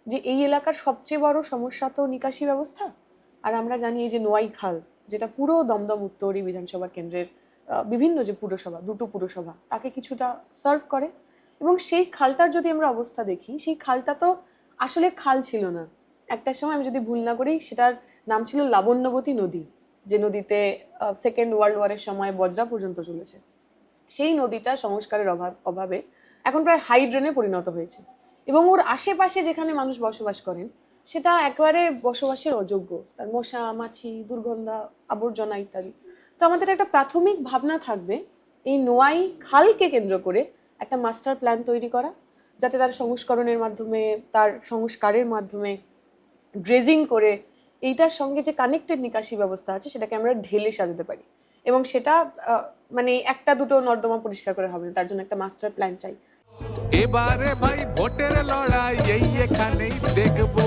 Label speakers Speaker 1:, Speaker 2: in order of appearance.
Speaker 1: যে এই এলাকার সবচেয়ে বড় সমস্যা তো নিকাশি ব্যবস্থা। আর আমরা জানি এই যে নোয়াই খাল, যেটা পুরো দমদম উত্তরী বিধানসভা কেন্দ্রের বিভিন্ন যে পুরসভা, দুটো পুরসভা, তাকে কিছুটা সার্ভ করে। এবং সেই খালটার যদি আমরা অবস্থা দেখি, সেই খালটা তো আসলে খাল ছিল না। একটা সময় আমি যদি ভুল না করি, সেটার নাম ছিল লাবণ্যবতী নদী, যে নদীতে সেকেন্ড ওয়ার্ল্ড ওয়ারের সময় বজরা পর্যন্ত চলেছে। সেই নদীটা সংস্কারের অভাবে এখন প্রায় হাইড্রেনে পরিণত হয়েছে। এবং ওর আশেপাশে যেখানে মানুষ বসবাস করেন, সেটা একেবারে বসবাসের অযোগ্য। তার মশা মাছি, দুর্গন্ধা, আবর্জনা ইত্যাদি। তো আমাদের একটা প্রাথমিক ভাবনা থাকবে এই নোয়াই খালকে কেন্দ্র করে একটা মাস্টার প্ল্যান তৈরি করা, যাতে তার সংস্করণের মাধ্যমে, তার সংস্কারের মাধ্যমে, ড্রেজিং করে এইটার সঙ্গে যে কানেক্টেড নিকাশি ব্যবস্থা আছে সেটাকে আমরা ঢেলে সাজাতে পারি। এবং সেটা মানে একটা দুটো নর্দমা পরিষ্কার করে হবে না, তার জন্য একটা মাস্টার প্ল্যান চাই।
Speaker 2: এবারে ভাই ভোটের লড়াই এই এখানেই দেখবো।